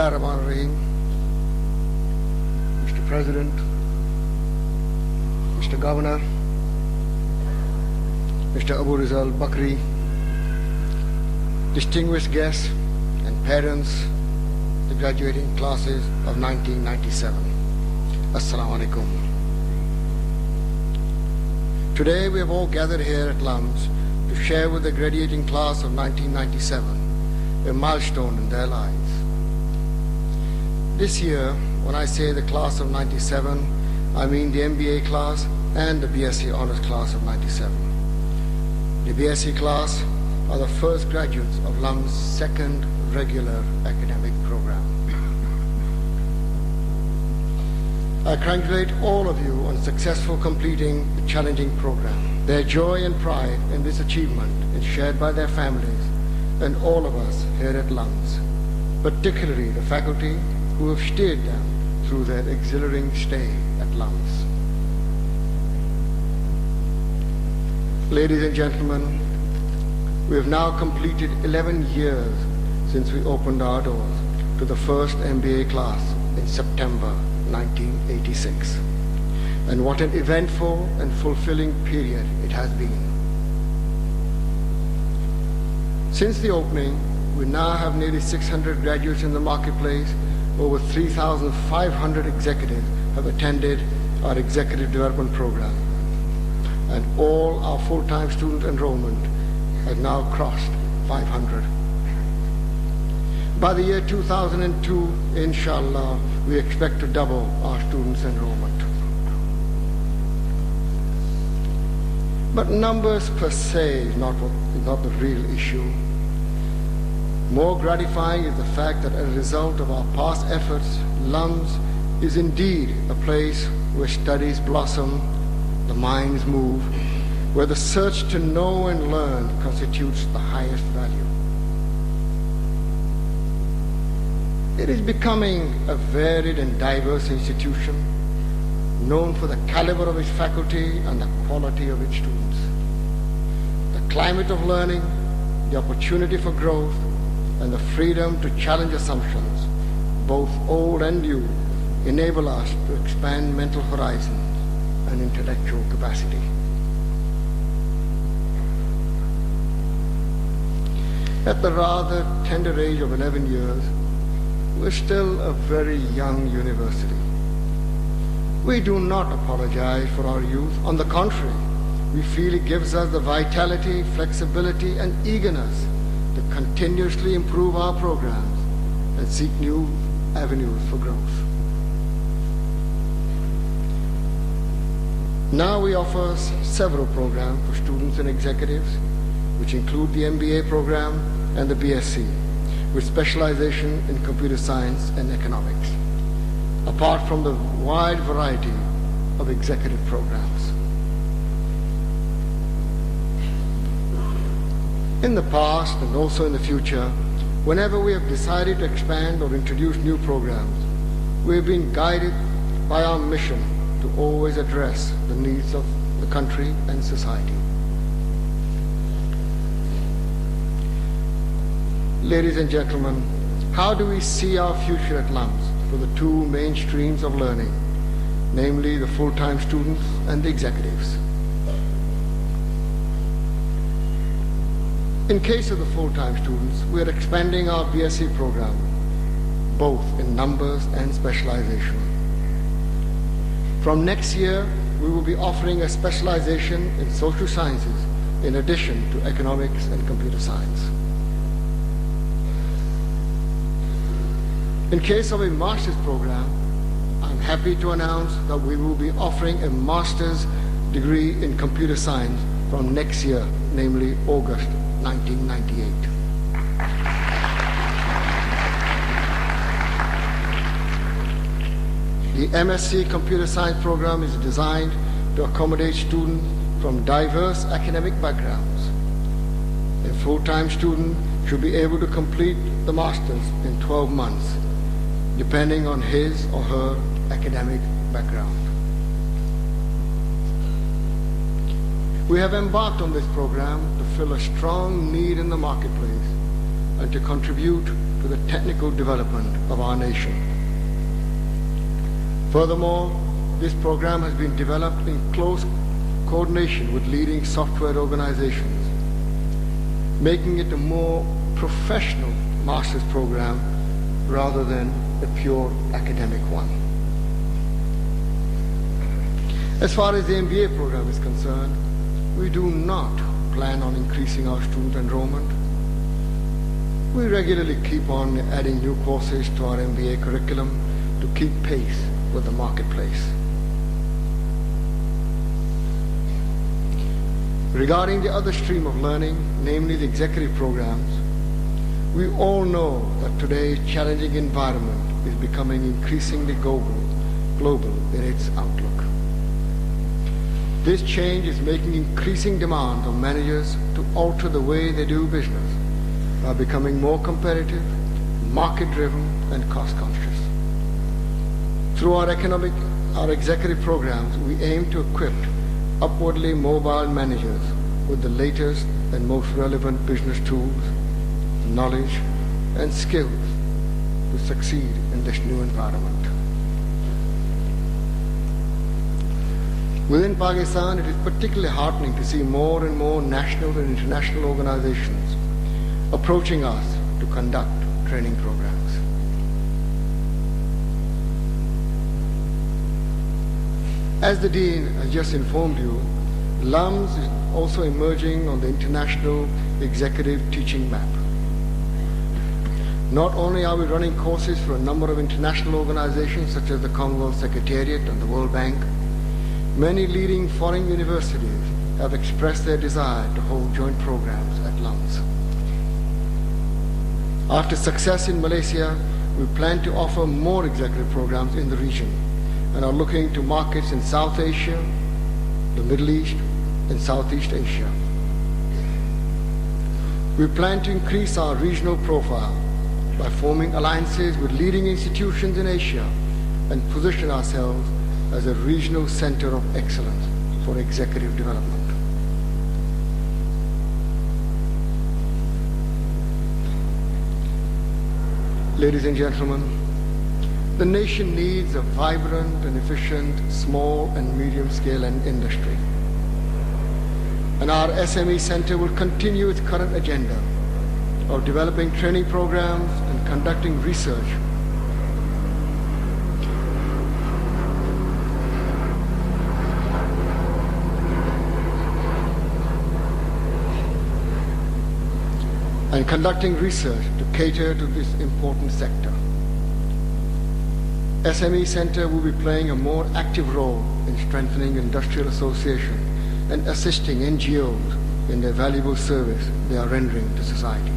Bismillahirrahmanirrahim. Mr. President, Mr. Governor, Mr. Aburizal Bakrie, distinguished guests and parents, the graduating classes of 1997. Assalamu alaikum. Today we have all gathered here at LUMS to share with the graduating class of 1997 a milestone in their lives. This year, when I say the class of 97, I mean the MBA class and the BSc Honours class of 97. The BSc class are the first graduates of LUMS' second regular academic program. I congratulate all of you on successful completing the challenging program. Their joy and pride in this achievement is shared by their families and all of us here at LUMS, particularly the faculty who have steered them through their exhilarating stay at LUMS. Ladies and gentlemen, we have now completed 11 years since we opened our doors to the first MBA class in September 1986. And what an eventful and fulfilling period it has been. Since the opening, we now have nearly 600 graduates in the marketplace. Over 3,500 executives have attended our executive development program. And all our full-time student enrollment has now crossed 500. By the year 2002, inshallah, we expect to double our students' enrollment. But numbers per se is not the real issue. More gratifying is the fact that as a result of our past efforts, LUMS is indeed a place where studies blossom, the minds move, where the search to know and learn constitutes the highest value. It is becoming a varied and diverse institution, known for the caliber of its faculty and the quality of its students. The climate of learning, the opportunity for growth, and the freedom to challenge assumptions, both old and new, enable us to expand mental horizons and intellectual capacity. At the rather tender age of 11 years, we're still a very young university. We do not apologize for our youth. On the contrary, we feel it gives us the vitality, flexibility, and eagerness to continuously improve our programs and seek new avenues for growth. Now we offer several programs for students and executives, which include the MBA program and the BSc, with specialization in computer science and economics, apart from the wide variety of executive programs. In the past and also in the future, whenever we have decided to expand or introduce new programs, we have been guided by our mission to always address the needs of the country and society. Ladies and gentlemen, how do we see our future at LUMS for the two main streams of learning, namely the full-time students and the executives? In case of the full-time students, we are expanding our BSc program, both in numbers and specialization. From next year, we will be offering a specialization in social sciences in addition to economics and computer science. In case of a master's program, I'm happy to announce that we will be offering a master's degree in computer science from next year, namely August 1998. The MSc Computer Science program is designed to accommodate students from diverse academic backgrounds. A full-time student should be able to complete the master's in 12 months, depending on his or her academic background. We have embarked on this program to fill a strong need in the marketplace and to contribute to to the technical development of our nation. Furthermore, this program has been developed in close coordination with leading software organizations, making it a more professional master's program rather than a pure academic one. As far as the MBA program is concerned, we do not plan on increasing our student enrollment. We regularly keep on adding new courses to our MBA curriculum to keep pace with the marketplace. Regarding the other stream of learning, namely the executive programs, we all know that today's challenging environment is becoming increasingly global in its outlook. This change is making increasing demand on managers to alter the way they do business by becoming more competitive, market-driven, and cost-conscious. Through our executive programs, we aim to equip upwardly mobile managers with the latest and most relevant business tools, knowledge, and skills to succeed in this new environment. Within Pakistan, it is particularly heartening to see more and more national and international organizations approaching us to conduct training programs. As the Dean has just informed you, LUMS is also emerging on the international executive teaching map. Not only are we running courses for a number of international organizations such as the Commonwealth Secretariat and the World Bank, many leading foreign universities have expressed their desire to hold joint programs at LUMS. After success in Malaysia, we plan to offer more executive programs in the region and are looking to markets in South Asia, the Middle East, and Southeast Asia. We plan to increase our regional profile by forming alliances with leading institutions in Asia and position ourselves as a regional center of excellence for executive development. Ladies and gentlemen, the nation needs a vibrant and efficient small and medium-scale industry. And our SME Center will continue its current agenda of developing training programs and conducting research to cater to this important sector. SME Center will be playing a more active role in strengthening industrial association and assisting NGOs in their valuable service they are rendering to society.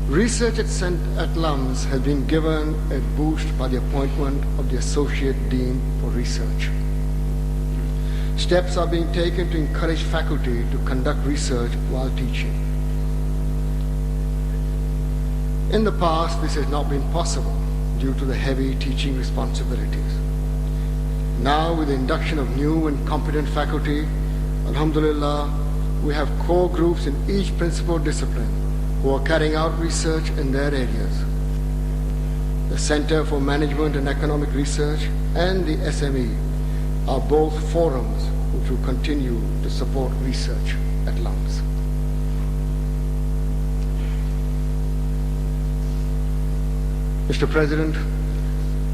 Research at LUMS has been given a boost by the appointment of the Associate Dean for Research. Steps are being taken to encourage faculty to conduct research while teaching. In the past, this has not been possible due to the heavy teaching responsibilities. Now, with the induction of new and competent faculty, alhamdulillah, we have core groups in each principal discipline who are carrying out research in their areas. The Center for Management and Economic Research and the SME are both forums which will continue to support research at LUMS. Mr. President,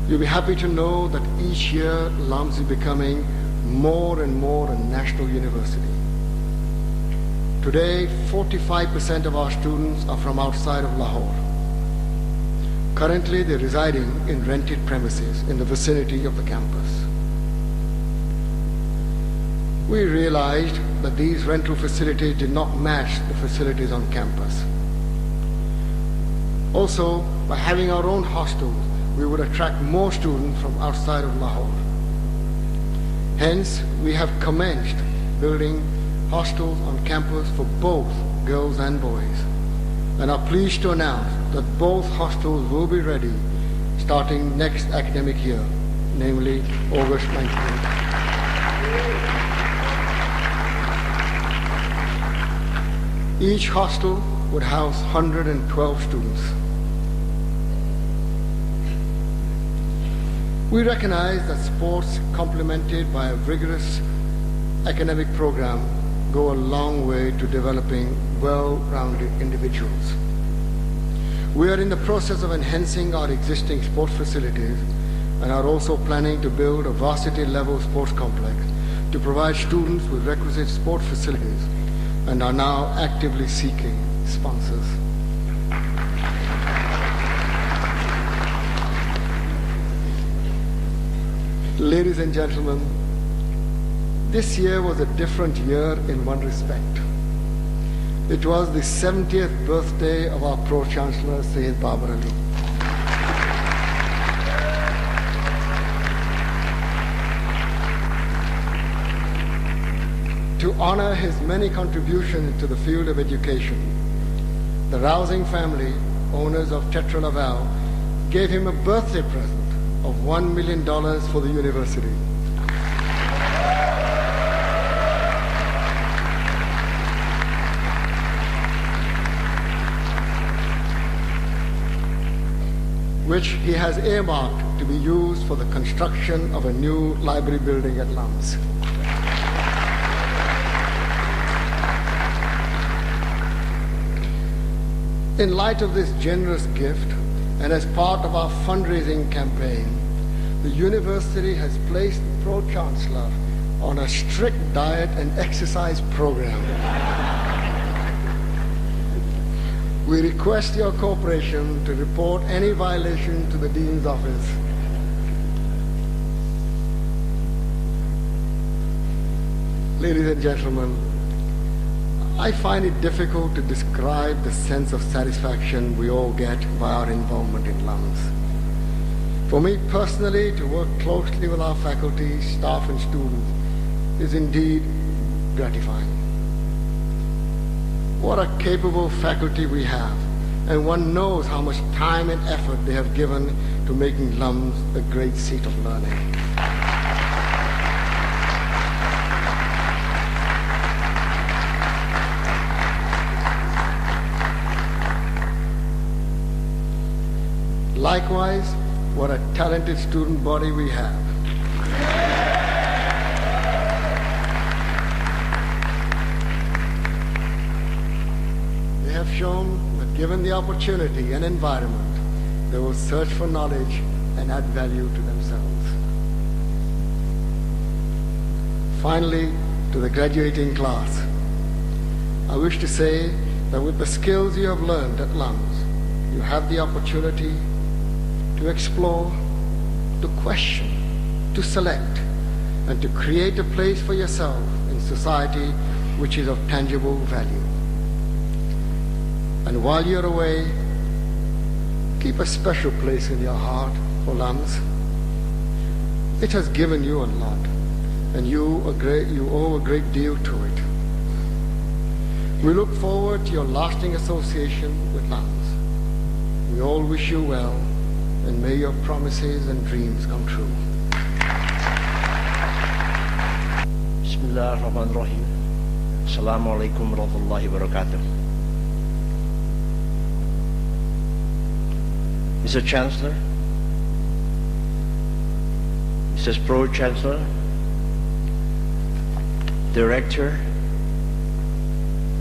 you'll be happy to know that each year LUMS is becoming more and more a national university. Today, 45% of our students are from outside of Lahore. Currently, they're residing in rented premises in the vicinity of the campus. We realized that these rental facilities did not match the facilities on campus. Also, by having our own hostels, we would attract more students from outside of Lahore. Hence, we have commenced building hostels on campus for both girls and boys, and are pleased to announce that both hostels will be ready starting next academic year, namely August 19th. Each hostel would house 112 students. We recognize that sports complemented by a rigorous academic program go a long way to developing well-rounded individuals. We are in the process of enhancing our existing sports facilities and are also planning to build a varsity-level sports complex to provide students with requisite sports facilities and are now actively seeking sponsors. Ladies and gentlemen, this year was a different year in one respect. It was the 70th birthday of our Pro-Chancellor, Syed Babar Ali. To honor his many contributions to the field of education, the Rousing family, owners of Tetra Laval, gave him a birthday present of $1 million for the university. Which he has earmarked to be used for the construction of a new library building at LUMS. In light of this generous gift, and as part of our fundraising campaign, the university has placed the Pro-Chancellor on a strict diet and exercise program. We request your cooperation to report any violation to the Dean's office. Ladies and gentlemen, I find it difficult to describe the sense of satisfaction we all get by our involvement in LUMS. For me personally, to work closely with our faculty, staff, and students is indeed gratifying. What a capable faculty we have, and one knows how much time and effort they have given to making LUMS a great seat of learning. Likewise, what a talented student body we have. They have shown that given the opportunity and environment, they will search for knowledge and add value to themselves. Finally, to the graduating class, I wish to say that with the skills you have learned at LUMS, you have the opportunity to explore, to question, to select, and to create a place for yourself in society which is of tangible value. And while you're away, keep a special place in your heart for LUMS. It has given you a lot, and you owe a great deal to it. We look forward to your lasting association with LUMS. We all wish you well, and may your promises and dreams come true. Bismillahirrahmanirrahim. Assalamualaikum warahmatullahi wabarakatuh. Mr. Chancellor, Mrs. Pro-Chancellor, the Rector,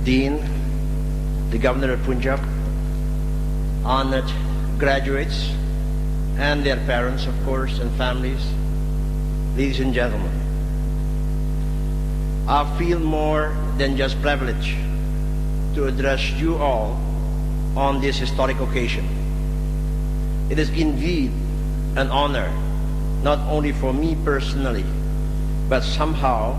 Dean, the Governor of Punjab, honored graduates, and their parents, of course, and families, ladies and gentlemen, I feel more than just privileged to address you all on this historic occasion. It is indeed an honor, not only for me personally, but somehow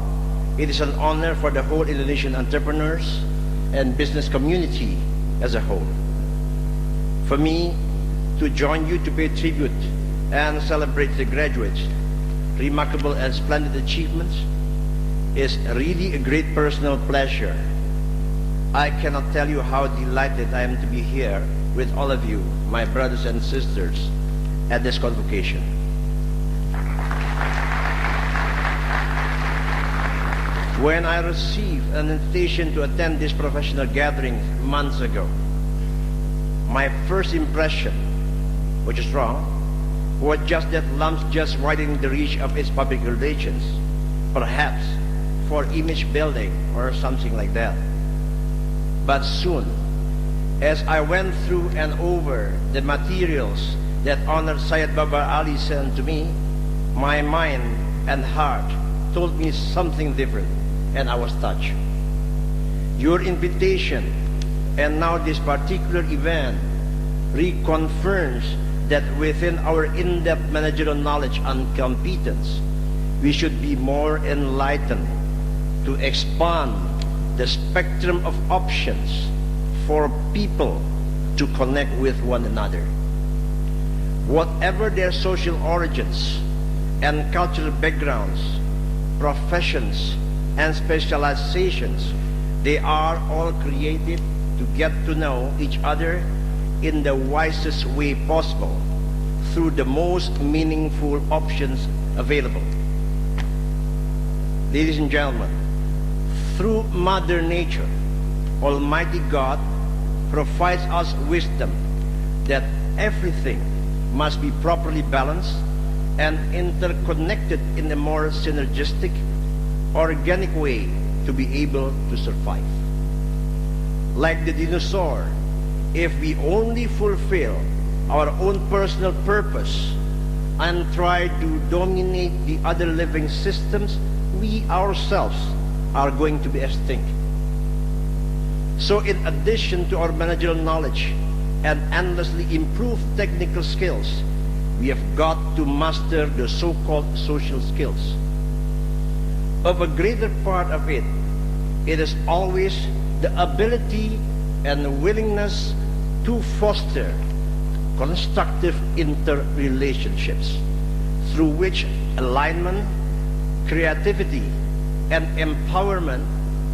it is an honor for the whole Indonesian entrepreneurs and business community as a whole. For me, to join you to pay tribute and celebrate the graduates' remarkable and splendid achievements is really a great personal pleasure. I cannot tell you how delighted I am to be here with all of you, my brothers and sisters, at this convocation. When I received an invitation to attend this professional gathering months ago, my first impression, which is wrong, was just that LUMS just widening the reach of its public relations, perhaps for image building or something like that. But soon, as I went through and over the materials that Honored Syed Babar Ali sent to me, my mind and heart told me something different, and I was touched. Your invitation and now this particular event reconfirms that within our in-depth managerial knowledge and competence, we should be more enlightened to expand the spectrum of options for people to connect with one another. Whatever their social origins and cultural backgrounds, professions, and specializations, they are all created to get to know each other in the wisest way possible through the most meaningful options available. Ladies and gentlemen, through Mother Nature, Almighty God provides us wisdom that everything must be properly balanced and interconnected in a more synergistic, organic way to be able to survive. Like the dinosaur, if we only fulfill our own personal purpose and try to dominate the other living systems, we ourselves are going to be extinct. So in addition to our managerial knowledge and endlessly improved technical skills, we have got to master the so-called social skills. Of a greater part of it, it is always the ability and willingness to foster constructive interrelationships through which alignment, creativity, and empowerment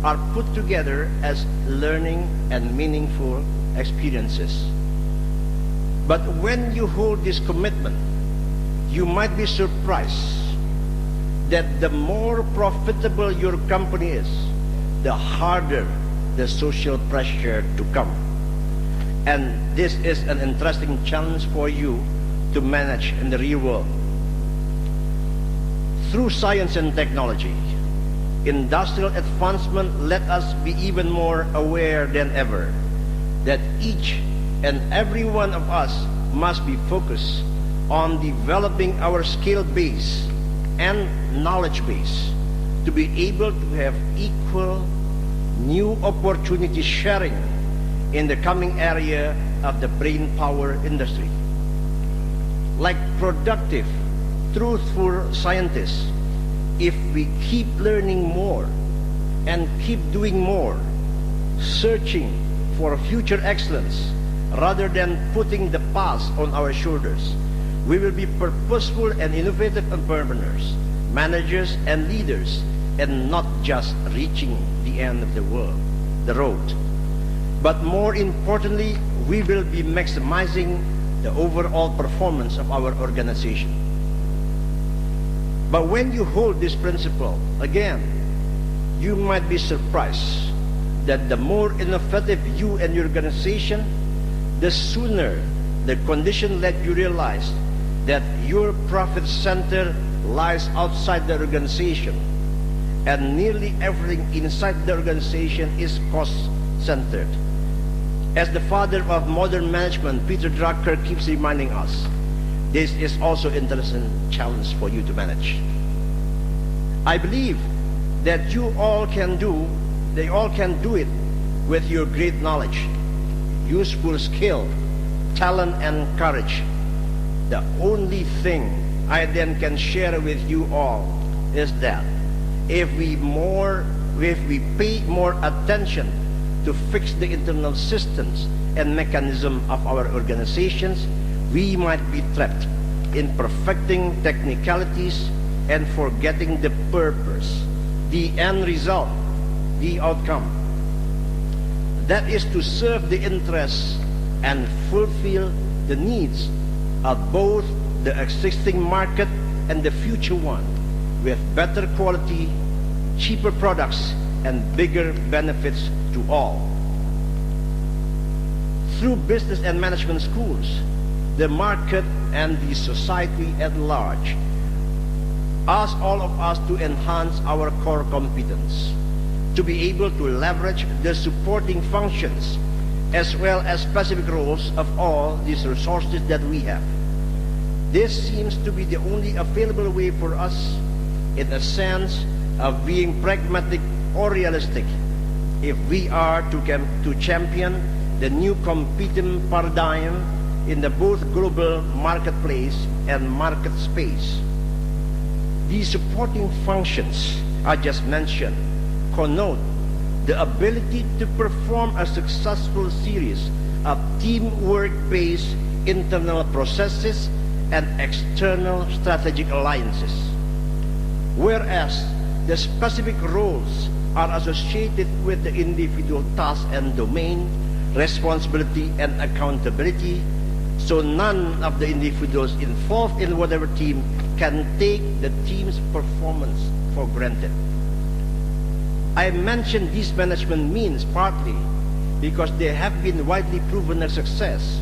are put together as learning and meaningful experiences. But when you hold this commitment, you might be surprised that the more profitable your company is, the harder the social pressure to come. And this is an interesting challenge for you to manage in the real world. Through science and technology, industrial advancement let us be even more aware than ever that each and every one of us must be focused on developing our skill base and knowledge base to be able to have equal new opportunity sharing in the coming area of the brain power industry. Like productive, truthful scientists, if we keep learning more and keep doing more, searching for future excellence rather than putting the past on our shoulders, we will be purposeful and innovative entrepreneurs, managers and leaders, and not just reaching the end of the road. But more importantly, we will be maximizing the overall performance of our organization. But when you hold this principle, again, you might be surprised that the more innovative you and your organization, the sooner the condition let you realize that your profit center lies outside the organization and nearly everything inside the organization is cost-centered. As the father of modern management, Peter Drucker, keeps reminding us, this is also an interesting challenge for you to manage. I believe that you all can do it with your great knowledge, useful skill, talent, and courage. The only thing I then can share with you all is that if we pay more attention to fix the internal systems and mechanism of our organizations, we might be trapped in perfecting technicalities and forgetting the purpose, the end result, the outcome. That is to serve the interests and fulfill the needs of both the existing market and the future one with better quality, cheaper products, and bigger benefits to all. Through business and management schools, the market and the society at large ask all of us to enhance our core competence, to be able to leverage the supporting functions as well as specific roles of all these resources that we have. This seems to be the only available way for us, in a sense, of being pragmatic or realistic, if we are to champion the new competing paradigm in the both global marketplace and market space. These supporting functions I just mentioned connote the ability to perform a successful series of teamwork-based internal processes and external strategic alliances, whereas the specific roles are associated with the individual task and domain, responsibility and accountability, so none of the individuals involved in whatever team can take the team's performance for granted. I mention these management means partly because they have been widely proven a success,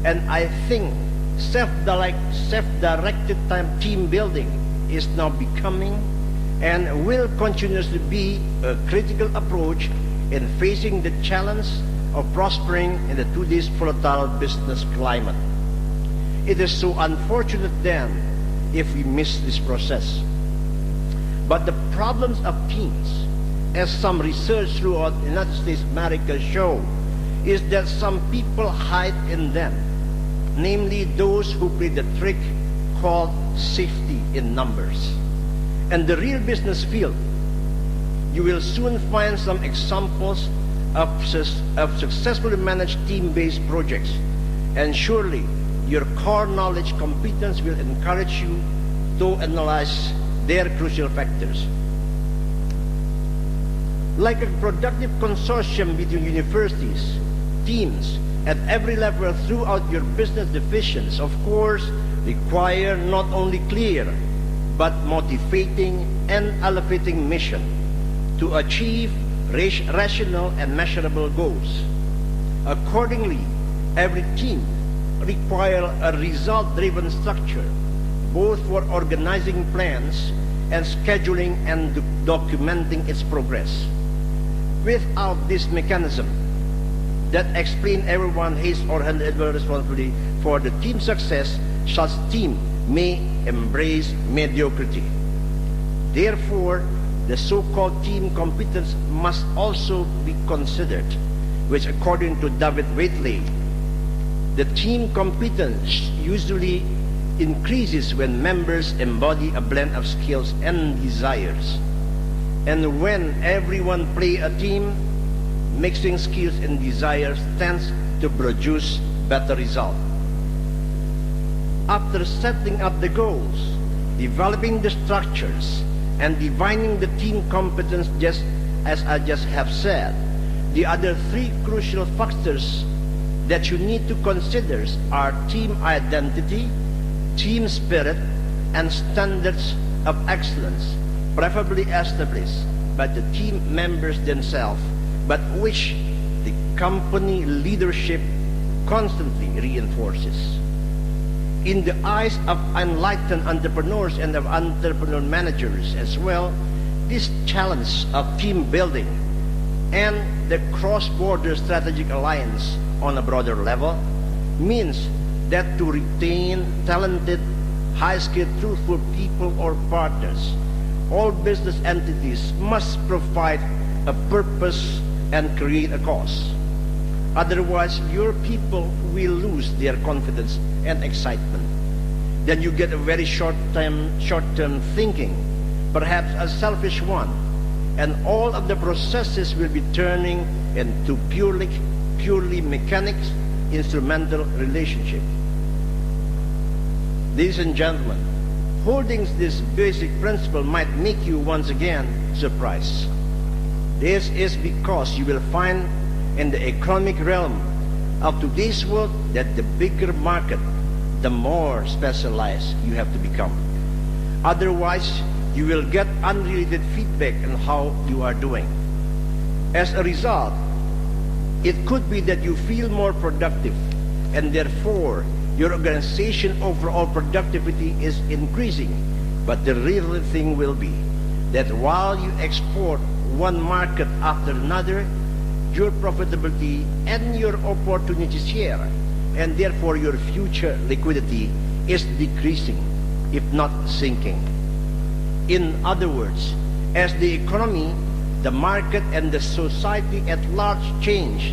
and I think self-directed team building is now becoming and will continuously be a critical approach in facing the challenge of prospering in the today's volatile business climate. It is so unfortunate then if we miss this process. But the problems of teams, as some research throughout the United States of America show, is that some people hide in them, namely those who play the trick called safety in numbers. And the real business field, you will soon find some examples of successfully managed team-based projects, and surely your core knowledge competence will encourage you to analyze their crucial factors. Like a productive consortium between universities, teams at every level throughout your business divisions, of course, require not only clear but motivating and elevating mission to achieve rational and measurable goals. Accordingly, every team requires a result-driven structure, both for organizing plans and scheduling and documenting its progress. Without this mechanism that explains everyone his or her individual responsibility for the team success, such team may embrace mediocrity. Therefore, the so-called team competence must also be considered, which according to David Waitley, the team competence usually increases when members embody a blend of skills and desires. And when everyone play a team, mixing skills and desires tends to produce better results. After setting up the goals, developing the structures, and defining the team competence, just as I just have said, the other three crucial factors that you need to consider are team identity, team spirit, and standards of excellence, preferably established by the team members themselves, but which the company leadership constantly reinforces. In the eyes of enlightened entrepreneurs and of entrepreneur managers as well, this challenge of team building and the cross-border strategic alliance on a broader level means that to retain talented, high-skilled, truthful people or partners, all business entities must provide a purpose and create a cause. Otherwise, your people will lose their confidence and excitement. Then you get a very short-term thinking, perhaps a selfish one, and all of the processes will be turning into purely mechanics, instrumental relationship. Ladies and gentlemen, holding this basic principle might make you once again surprised. This is because you will find in the economic realm of today's world that the bigger market, the more specialized you have to become. Otherwise, you will get unrelated feedback on how you are doing. As a result, it could be that you feel more productive, and therefore your organization overall productivity is increasing. But the real thing will be that while you export one market after another, your profitability and your opportunity share, and therefore your future liquidity, is decreasing, if not sinking. In other words, as the economy, the market, and the society at large change,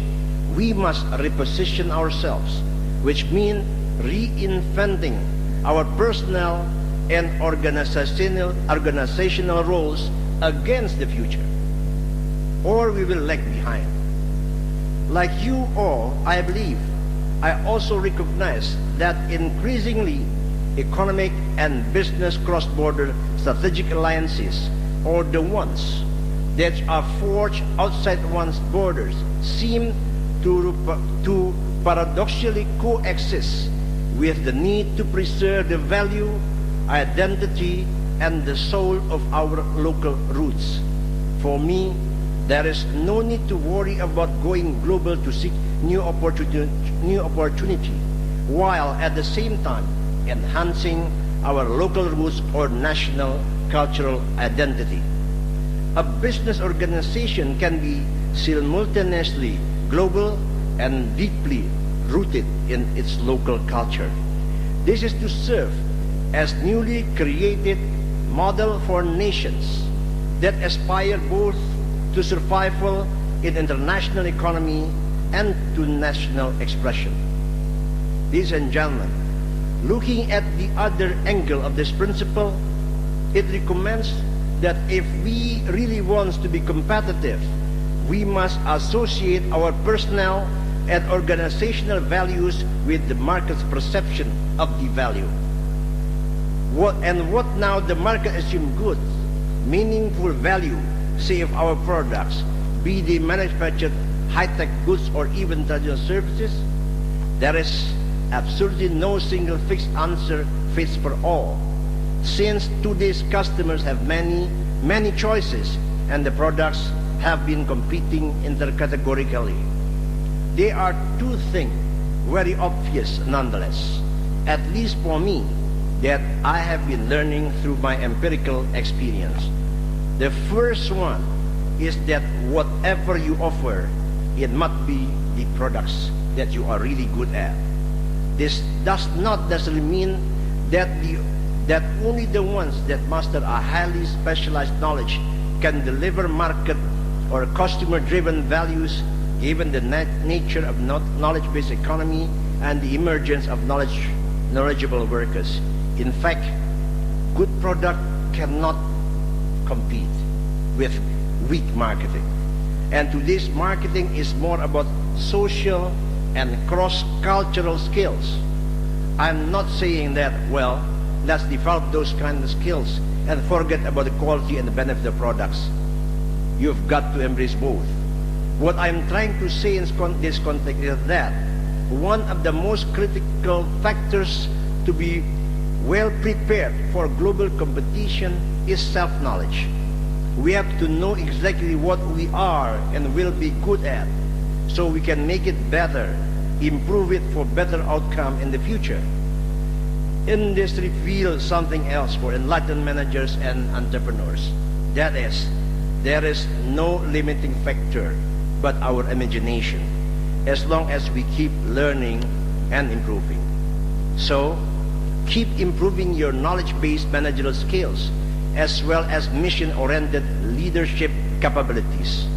we must reposition ourselves, which means reinventing our personal and organizational roles against the future, or we will lag behind. Like you all, I believe, I also recognize that increasingly economic and business cross-border strategic alliances, or the ones that are forged outside one's borders, seem to paradoxically coexist with the need to preserve the value, identity, and the soul of our local roots. For me, there is no need to worry about going global to seek new opportunity, while at the same time enhancing our local roots or national cultural identity. A business organization can be simultaneously global and deeply rooted in its local culture. This is to serve as newly created model for nations that aspire both to survival in international economy and to national expression. Ladies and gentlemen, looking at the other angle of this principle, it recommends that if we really want to be competitive, we must associate our personnel and organizational values with the market's perception of the value. What now the market assumes goods, meaningful value, say of our products, be they manufactured high-tech goods or even traditional services? There is absolutely no single fixed answer fits for all, since today's customers have many choices and the products have been competing intercategorically. There are two things very obvious nonetheless, at least for me, that I have been learning through my empirical experience. The first one is that whatever you offer, it must be the products that you are really good at. This does not necessarily mean that only the ones that master a highly specialized knowledge can deliver market or customer-driven values, given the nature of knowledge-based economy and the emergence of knowledgeable workers. In fact, good product cannot compete with weak marketing. And today's marketing is more about social and cross-cultural skills. I'm not saying that, well, let's develop those kind of skills and forget about the quality and the benefit of products. You've got to embrace both. What I'm trying to say in this context is that one of the most critical factors to be well prepared for global competition is self-knowledge. We have to know exactly what we are and will be good at, so we can make it better, improve it for better outcome in the future. And this reveals something else for enlightened managers and entrepreneurs. That is, there is no limiting factor but our imagination, as long as we keep learning and improving. So, keep improving your knowledge-based managerial skills, as well as mission-oriented leadership capabilities.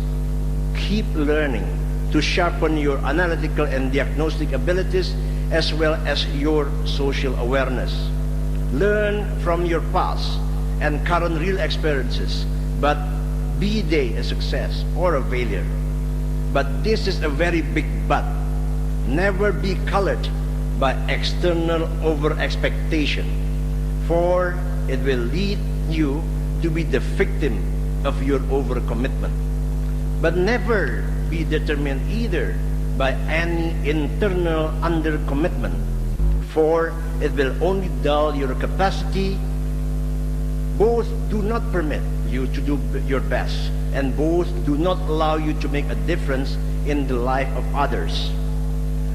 Keep learning to sharpen your analytical and diagnostic abilities, as well as your social awareness. Learn from your past and current real experiences, but be they a success or a failure. But this is a very big but. Never be colored by external over-expectation, for it will lead you to be the victim of your overcommitment. But never be determined either by any internal undercommitment, for it will only dull your capacity Both do not permit you to do your best, and both do not allow you to make a difference in the life of others.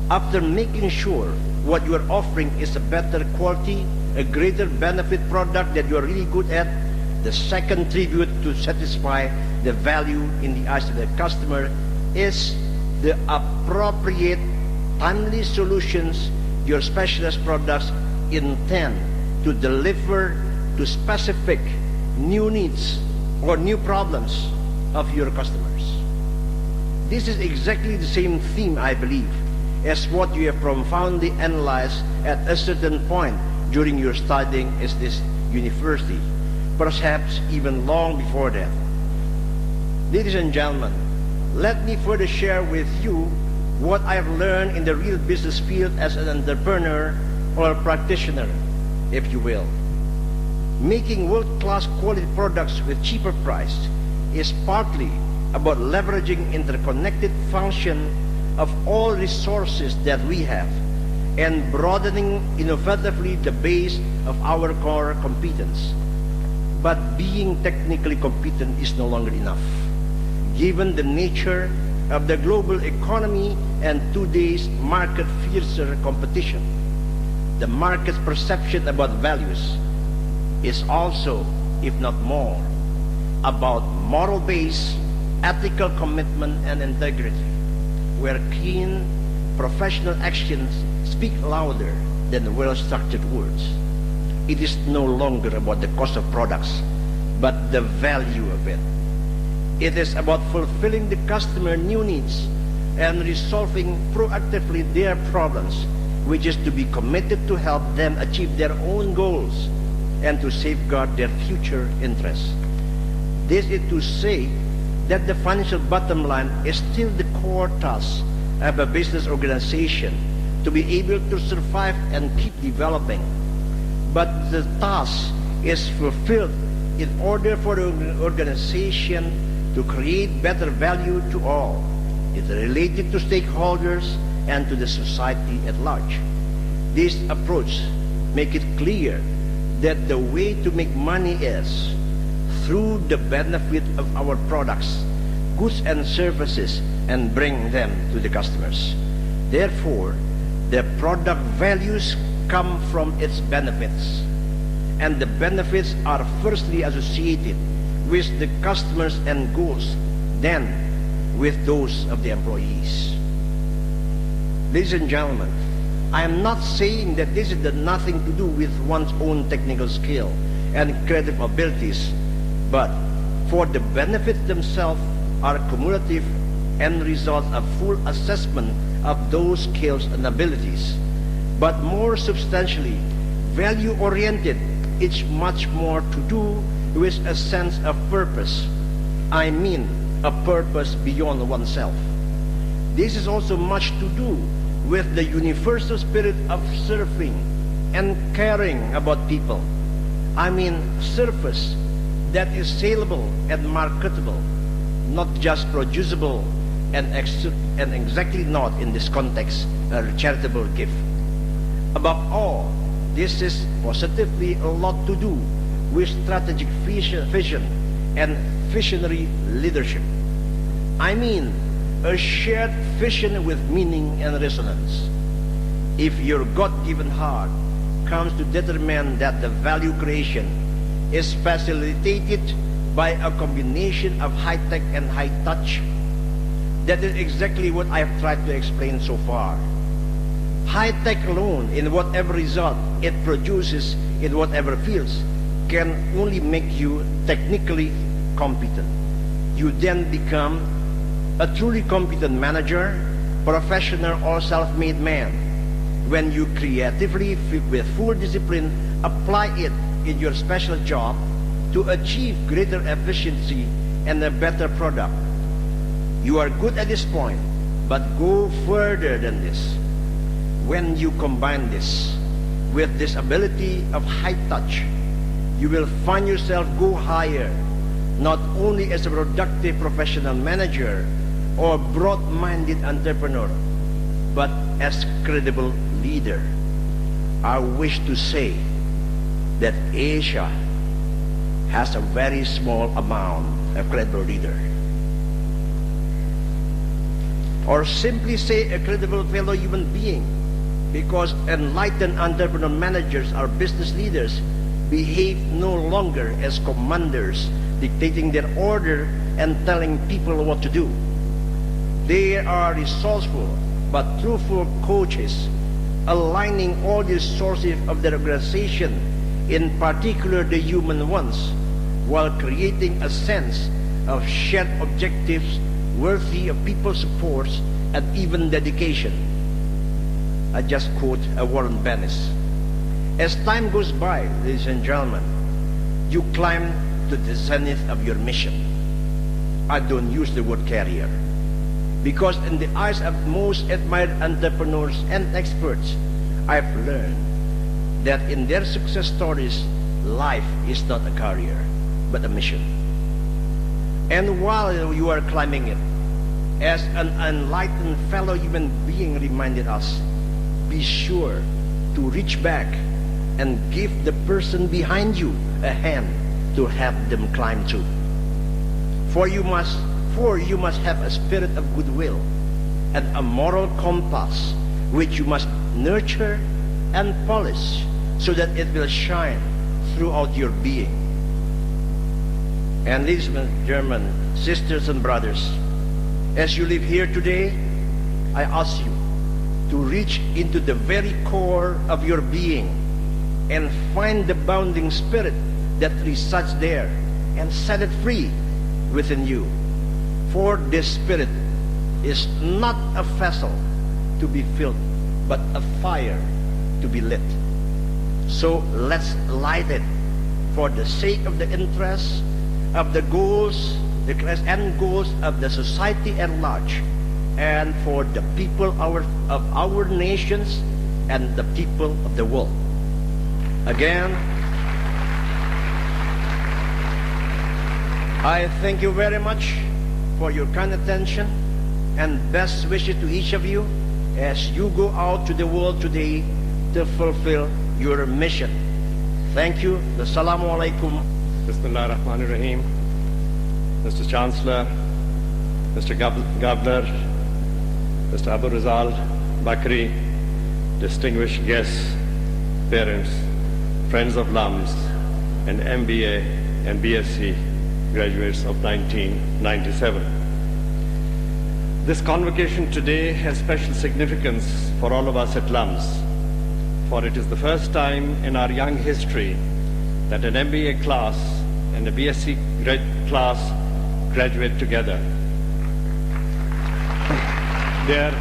After making sure what you are offering is a better quality, a greater benefit product that you are really good at, the second tribute to satisfy the value in the eyes of the customer is the appropriate, timely solutions your specialist products intend to deliver to specific new needs or new problems of your customers. This is exactly the same theme, I believe, as what you have profoundly analyzed at a certain point during your studying at this university, perhaps even long before that. Ladies and gentlemen, let me further share with you what I have learned in the real business field as an entrepreneur or practitioner, if you will. Making world-class quality products with cheaper price is partly about leveraging interconnected function of all resources that we have and broadening innovatively the base of our core competence. But being technically competent is no longer enough, given the nature of the global economy and today's market fiercer competition. The market's perception about values is also, if not more, about moral base, ethical commitment and integrity, where keen professional actions speak louder than well-structured words. It is no longer about the cost of products, but the value of it. It is about fulfilling the customer new needs and resolving proactively their problems, which is to be committed to help them achieve their own goals and to safeguard their future interests. This is to say that the financial bottom line is still the core task of a business organization to be able to survive and keep developing. But the task is fulfilled in order for the organization to create better value to all. It's related to stakeholders and to the society at large. This approach makes it clear that the way to make money is through the benefit of our products, goods and services, and bring them to the customers. Therefore, the product values come from its benefits, and the benefits are firstly associated with the customers and goals, then with those of the employees. Ladies and gentlemen, I am not saying that this is nothing to do with one's own technical skill and creative abilities, but for the benefits themselves are cumulative and result of full assessment of those skills and abilities. But more substantially, value-oriented, it's much more to do with a sense of purpose. I mean, a purpose beyond oneself. This is also much to do with the universal spirit of serving and caring about people. I mean, service that is saleable and marketable, not just producible and exactly not in this context a charitable gift. Above all, this is positively a lot to do with strategic vision and visionary leadership. I mean, a shared vision with meaning and resonance. If your God-given heart comes to determine that the value creation is facilitated by a combination of high-tech and high-touch, that is exactly what I have tried to explain so far. High-tech alone, in whatever result it produces in whatever fields, can only make you technically competent. You then become a truly competent manager, professional, or self-made man when you creatively, with full discipline, apply it in your special job to achieve greater efficiency and a better product. You are good at this point, but go further than this. When you combine this with this ability of high touch, you will find yourself go higher, not only as a productive professional manager or broad-minded entrepreneur, but as credible leader. I wish to say that Asia has a very small amount of credible leader. Or simply say a credible fellow human being, because enlightened entrepreneur managers or business leaders behave no longer as commanders dictating their order and telling people what to do. They are resourceful but truthful coaches, aligning all the resources of their organization, in particular the human ones, while creating a sense of shared objectives worthy of people's support and even dedication. I just quote Warren Bennis. As time goes by, ladies and gentlemen, you climb to the zenith of your mission. I don't use the word career, because in the eyes of most admired entrepreneurs and experts, I've learned that in their success stories, life is not a career, but a mission. And while you are climbing it, as an enlightened fellow human being reminded us, be sure to reach back and give the person behind you a hand to help them climb too. For you must have a spirit of goodwill and a moral compass which you must nurture and polish so that it will shine throughout your being. And ladies and gentlemen, sisters and brothers, as you live here today, I ask you to reach into the very core of your being and find the bounding spirit that resides there and set it free within you. For this spirit is not a vessel to be filled, but a fire to be lit. So let's light it for the sake of the interests of the goals, the end goals of the society at large, and for the people of our nations and the people of the world. Again, I thank you very much for your kind attention and best wishes to each of you as you go out to the world today to fulfill your mission. Thank you. Assalamu alaikum. Bismillah ar-Rahman ar-Rahim. Mr. Chancellor, Mr. Governor, Mr. Aburizal Bakrie, distinguished guests, parents, friends of LUMS, and MBA and BSc graduates of 1997. This convocation today has special significance for all of us at LUMS, for it is the first time in our young history that an MBA class and a BSc class graduate together. Their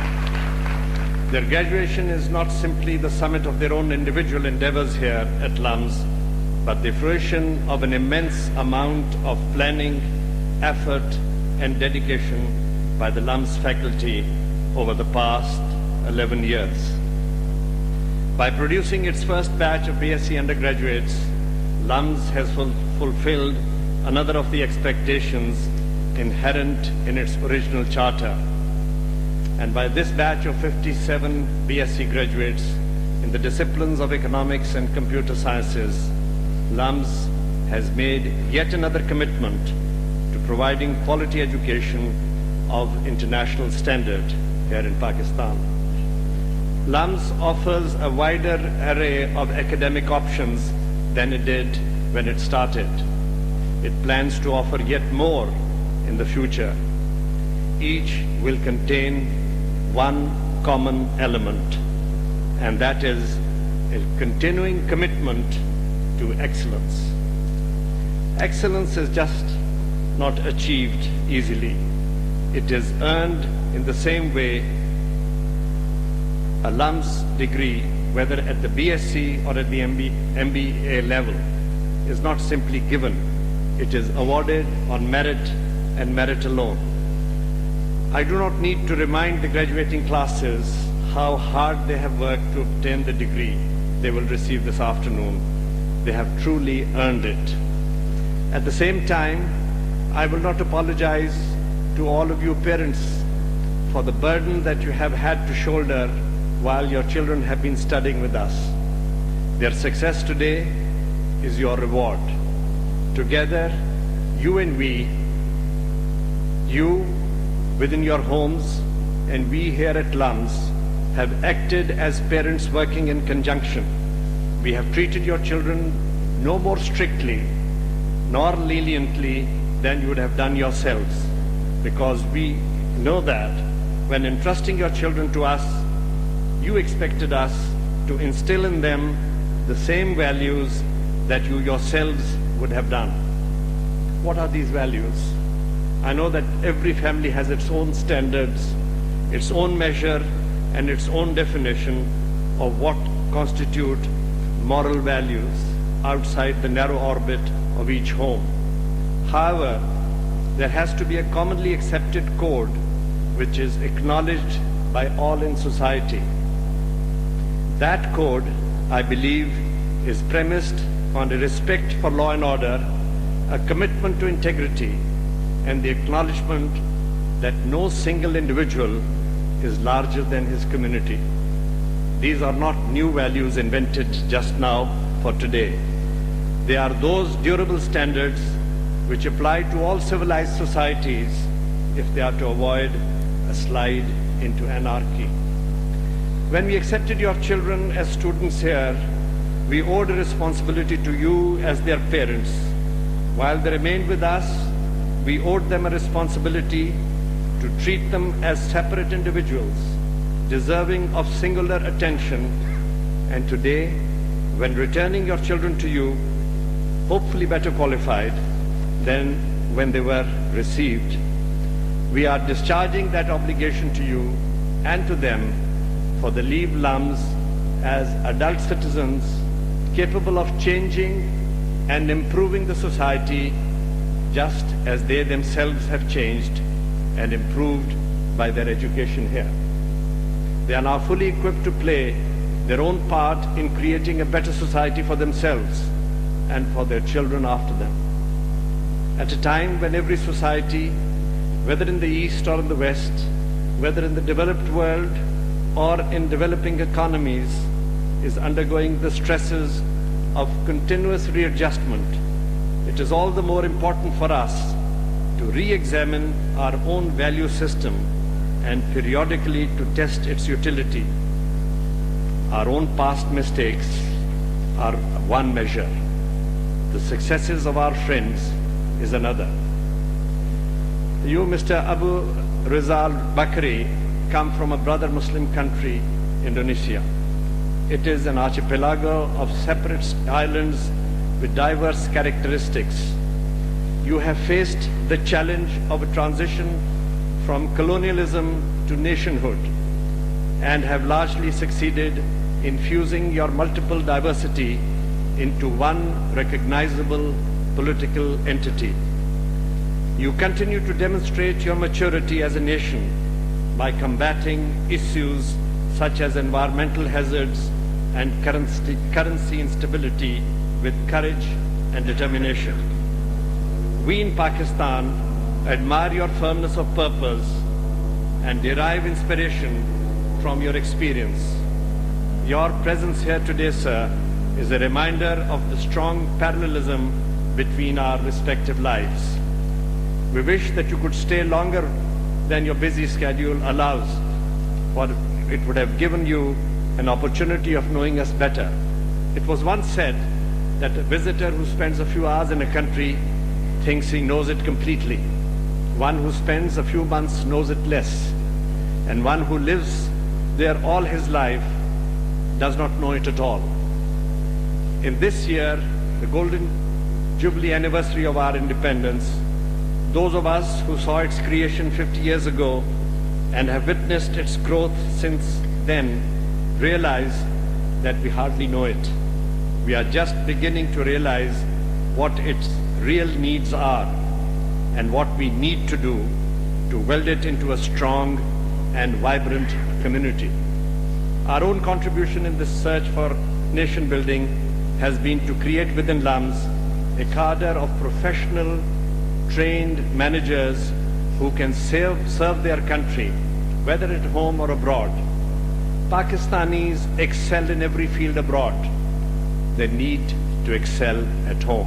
graduation is not simply the summit of their own individual endeavors here at LUMS, but the fruition of an immense amount of planning, effort, and dedication by the LUMS faculty over the past 11 years. By producing its first batch of BSc undergraduates, LUMS has fulfilled another of the expectations inherent in its original charter. And by this batch of 57 BSc graduates in the disciplines of economics and computer sciences, LUMS has made yet another commitment to providing quality education of international standard here in Pakistan. LUMS offers a wider array of academic options than it did when it started. It plans to offer yet more in the future. Each will contain one common element, and that is a continuing commitment to excellence. Excellence is just not achieved easily. It is earned in the same way. A LUMS degree, whether at the BSc or at the MBA level, is not simply given. It is awarded on merit and merit alone. I do not need to remind the graduating classes how hard they have worked to obtain the degree they will receive this afternoon. They have truly earned it. At the same time, I will not apologize to all of you parents for the burden that you have had to shoulder while your children have been studying with us. Their success today is your reward. Together, you and we, you within your homes and we here at LUMS, have acted as parents working in conjunction. We have treated your children no more strictly nor leniently than you would have done yourselves, because we know that when entrusting your children to us, you expected us to instill in them the same values that you yourselves would have done. What are these values? I know that every family has its own standards, its own measure, and its own definition of what constitute moral values outside the narrow orbit of each home. However, there has to be a commonly accepted code which is acknowledged by all in society. That code, I believe, is premised on a respect for law and order, a commitment to integrity, and the acknowledgement that no single individual is larger than his community. These are not new values invented just now for today. They are those durable standards which apply to all civilized societies if they are to avoid a slide into anarchy. When we accepted your children as students here, we owed a responsibility to you as their parents. While they remained with us, we owed them a responsibility to treat them as separate individuals, deserving of singular attention. And today, when returning your children to you, hopefully better qualified than when they were received, we are discharging that obligation to you and to them for the leave LUMS as adult citizens capable of changing and improving the society just as they themselves have changed and improved by their education here. They are now fully equipped to play their own part in creating a better society for themselves and for their children after them. At a time when every society, whether in the East or in the West, whether in the developed world or in developing economies, is undergoing the stresses of continuous readjustment, it is all the more important for us to re-examine our own value system and periodically to test its utility. Our own past mistakes are one measure. The successes of our friends is another. You, Mr. Aburizal Bakrie, come from a brother Muslim country, Indonesia. It is an archipelago of separate islands with diverse characteristics. You have faced the challenge of a transition from colonialism to nationhood and have largely succeeded in fusing your multiple diversity into one recognizable political entity. You continue to demonstrate your maturity as a nation by combating issues such as environmental hazards and currency instability with courage and determination. We in Pakistan admire your firmness of purpose and derive inspiration from your experience. Your presence here today, sir, is a reminder of the strong parallelism between our respective lives. We wish that you could stay longer than your busy schedule allows, for it would have given you an opportunity of knowing us better. It was once said that a visitor who spends a few hours in a country thinks he knows it completely. One who spends a few months knows it less. And one who lives there all his life does not know it at all. In this year, the Golden Jubilee anniversary of our independence, those of us who saw its creation 50 years ago and have witnessed its growth since then realize that we hardly know it. We are just beginning to realize what its real needs are and what we need to do to weld it into a strong and vibrant community. Our own contribution in this search for nation building has been to create within LUMS a cadre of professional, trained managers who can serve their country, whether at home or abroad. Pakistanis excel in every field abroad. They need to excel at home.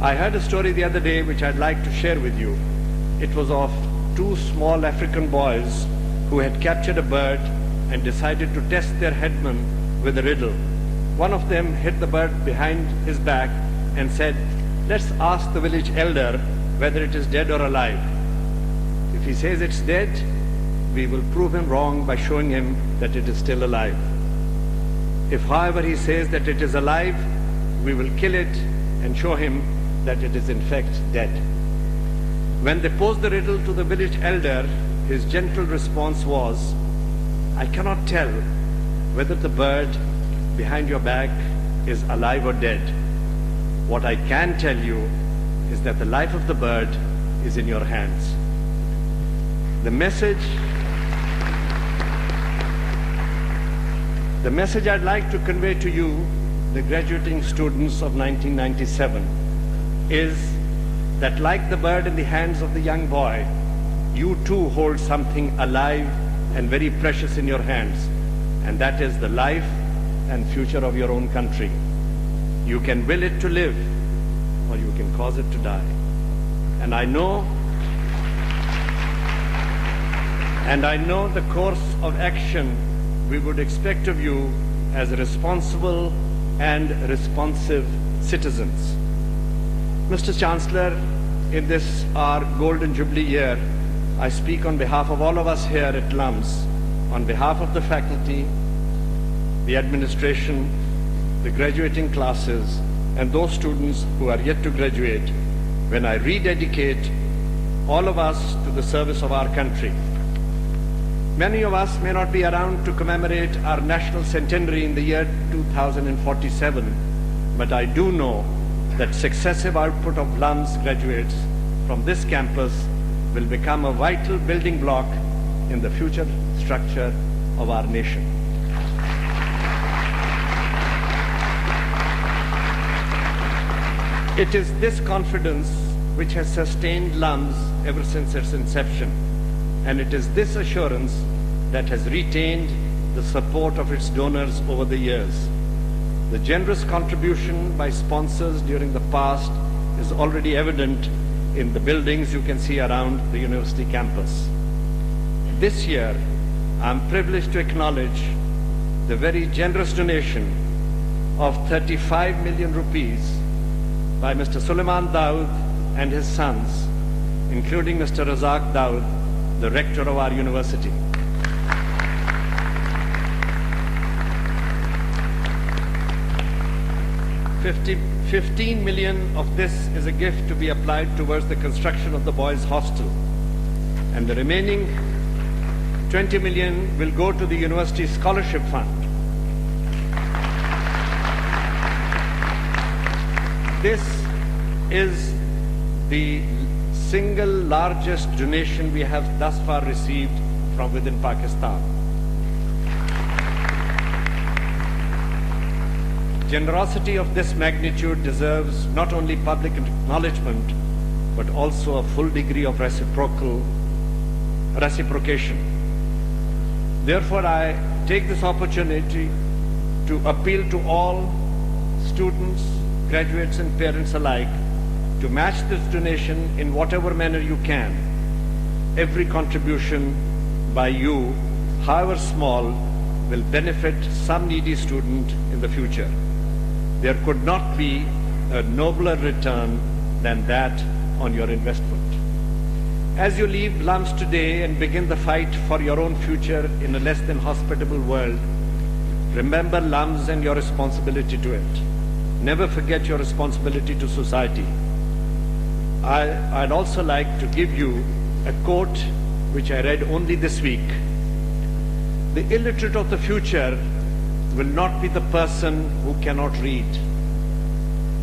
I heard a story the other day which I'd like to share with you. It was of two small African boys who had captured a bird and decided to test their headman with a riddle. One of them hit the bird behind his back and said, "Let's ask the village elder whether it is dead or alive. If he says it's dead, we will prove him wrong by showing him that it is still alive. If, however, he says that it is alive, we will kill it and show him that it is in fact dead." When they posed the riddle to the village elder, his gentle response was, "I cannot tell whether the bird behind your back is alive or dead. What I can tell you is that the life of the bird is in your hands." The message I'd like to convey to you, the graduating students of 1997, is that like the bird in the hands of the young boy, you too hold something alive and very precious in your hands, and that is the life and future of your own country. You can will it to live, or you can cause it to die. And I know the course of action we would expect of you as responsible and responsive citizens. Mr. Chancellor, in this our Golden Jubilee year, I speak on behalf of all of us here at LUMS, on behalf of the faculty, the administration, the graduating classes, and those students who are yet to graduate, when I rededicate all of us to the service of our country. Many of us may not be around to commemorate our national centenary in the year 2047, but I do know that successive output of LUMS graduates from this campus will become a vital building block in the future structure of our nation. It is this confidence which has sustained LUMS ever since its inception, and it is this assurance that has retained the support of its donors over the years. The generous contribution by sponsors during the past is already evident in the buildings you can see around the university campus. This year, I am privileged to acknowledge the very generous donation of 35 million rupees by Mr. Suleiman Dawood and his sons, including Mr. Razak Dawood, the rector of our university. 15 million of this is a gift to be applied towards the construction of the boys' hostel, and the remaining 20 million will go to the university scholarship fund. This is the single largest donation we have thus far received from within Pakistan. Generosity of this magnitude deserves not only public acknowledgement, but also a full degree of reciprocation. Therefore, I take this opportunity to appeal to all students, graduates, and parents alike to match this donation in whatever manner you can. Every contribution by you, however small, will benefit some needy student in the future. There could not be a nobler return than that on your investment. As you leave LUMS today and begin the fight for your own future in a less than hospitable world, remember LUMS and your responsibility to it. Never forget your responsibility to society. I'd also like to give you a quote which I read only this week. The illiterate of the future will not be the person who cannot read.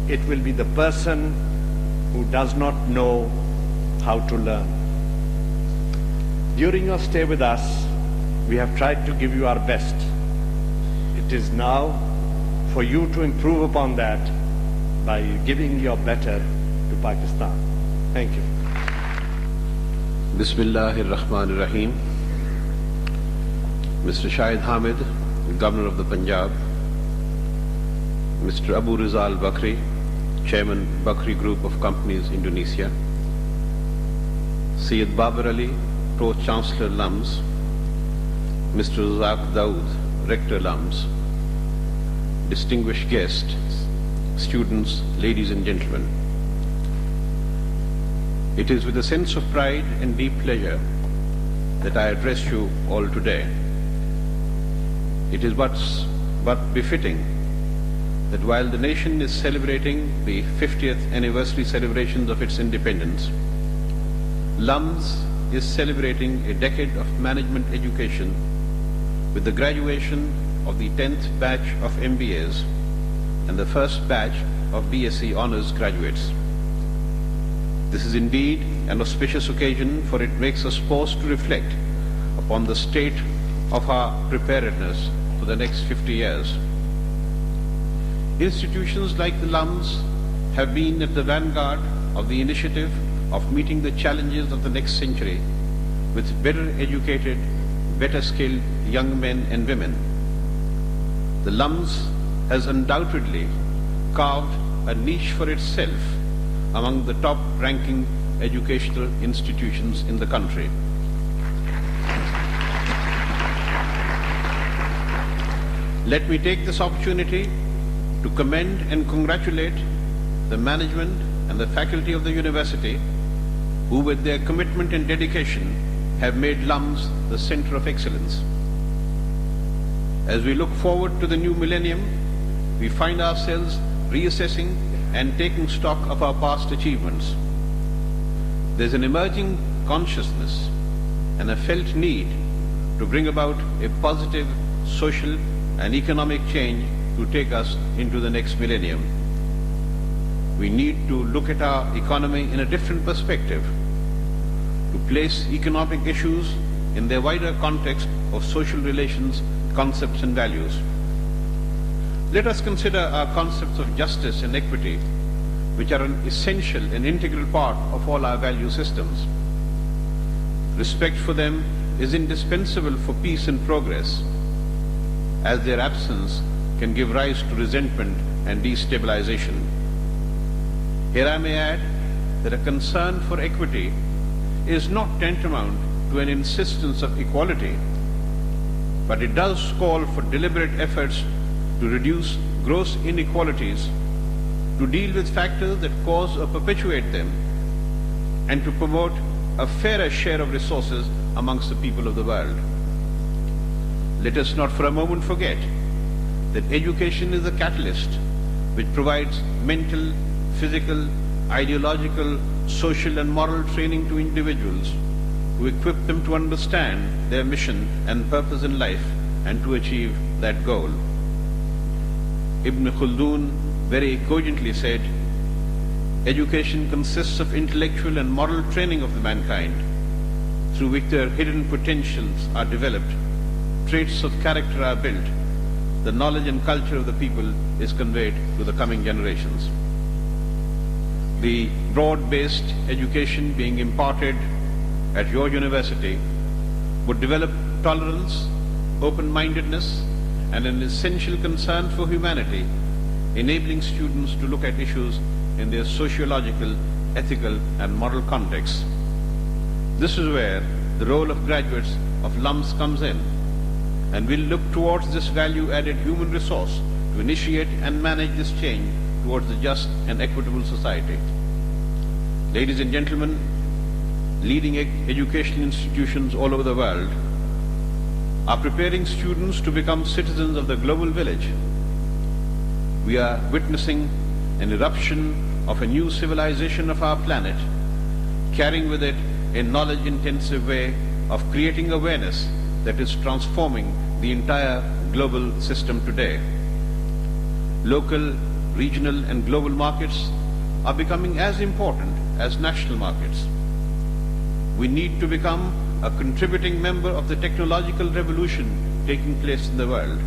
It will be the person who does not know how to learn. During your stay with us, we have tried to give you our best. It is now for you to improve upon that by giving your better to Pakistan. Thank you. Bismillahir Rahmanir Rahim. Mr. Syed Hamid, Governor of the Punjab, Mr. Aburizal Bakrie, Chairman, Bakrie Group of Companies, Indonesia, Syed Babar Ali, Pro-Chancellor, LUMS, Mr. Razak Dawood, Rector, LUMS, distinguished guests, students, ladies and gentlemen. It is with a sense of pride and deep pleasure that I address you all today. It is but befitting that while the nation is celebrating the 50th anniversary celebrations of its independence, LUMS is celebrating a decade of management education with the graduation of the 10th batch of MBAs and the first batch of BSc Honours graduates. This is indeed an auspicious occasion, for it makes us pause to reflect upon the state of our preparedness for the next 50 years. Institutions like the LUMS have been at the vanguard of the initiative of meeting the challenges of the next century with better educated, better skilled young men and women. The LUMS has undoubtedly carved a niche for itself among the top-ranking educational institutions in the country. Let me take this opportunity to commend and congratulate the management and the faculty of the university, who with their commitment and dedication have made LUMS the center of excellence. As we look forward to the new millennium, we find ourselves reassessing and taking stock of our past achievements. There's an emerging consciousness and a felt need to bring about a positive social and economic change to take us into the next millennium. We need to look at our economy in a different perspective, to place economic issues in their wider context of social relations, concepts and values. Let us consider our concepts of justice and equity, which are an essential and integral part of all our value systems. Respect for them is indispensable for peace and progress, as their absence can give rise to resentment and destabilization. Here I may add that a concern for equity is not tantamount to an insistence of equality, but it does call for deliberate efforts to reduce gross inequalities, to deal with factors that cause or perpetuate them, and to promote a fairer share of resources amongst the people of the world. Let us not for a moment forget that education is a catalyst which provides mental, physical, ideological, social and moral training to individuals, to equip them to understand their mission and purpose in life and to achieve that goal. Ibn Khaldun very cogently said, education consists of intellectual and moral training of the mankind, through which their hidden potentials are developed, traits of character are built, the knowledge and culture of the people is conveyed to the coming generations. The broad-based education being imparted at your university would develop tolerance, open-mindedness, and an essential concern for humanity, enabling students to look at issues in their sociological, ethical, and moral contexts. This is where the role of graduates of LUMS comes in, and we'll look towards this value-added human resource to initiate and manage this change towards a just and equitable society. Ladies and gentlemen, leading educational institutions all over the world are preparing students to become citizens of the global village. We are witnessing an eruption of a new civilization of our planet, carrying with it a knowledge-intensive way of creating awareness that is transforming the entire global system today. Local, regional and global markets are becoming as important as national markets. We need to become a contributing member of the technological revolution taking place in the world.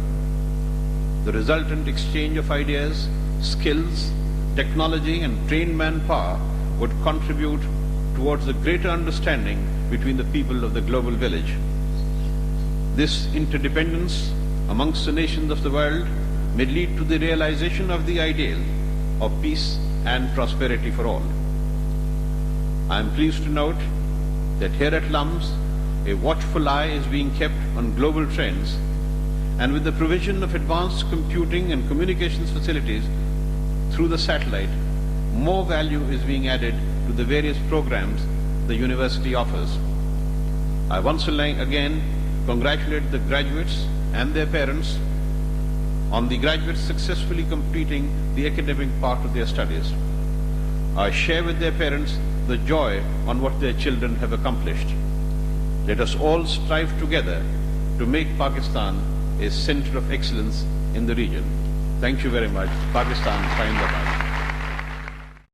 The resultant exchange of ideas, skills, technology and trained manpower would contribute towards a greater understanding between the people of the global village. This interdependence amongst the nations of the world may lead to the realization of the ideal of peace and prosperity for all. I am pleased to note that here at LUMS, a watchful eye is being kept on global trends, and with the provision of advanced computing and communications facilities through the satellite, more value is being added to the various programs the university offers. I once again congratulate the graduates and their parents on the graduates successfully completing the academic part of their studies. I share with their parents the joy on what their children have accomplished. Let us all strive together to make Pakistan a center of excellence in the region. Thank you very much. Pakistan, Syed Babar Ali.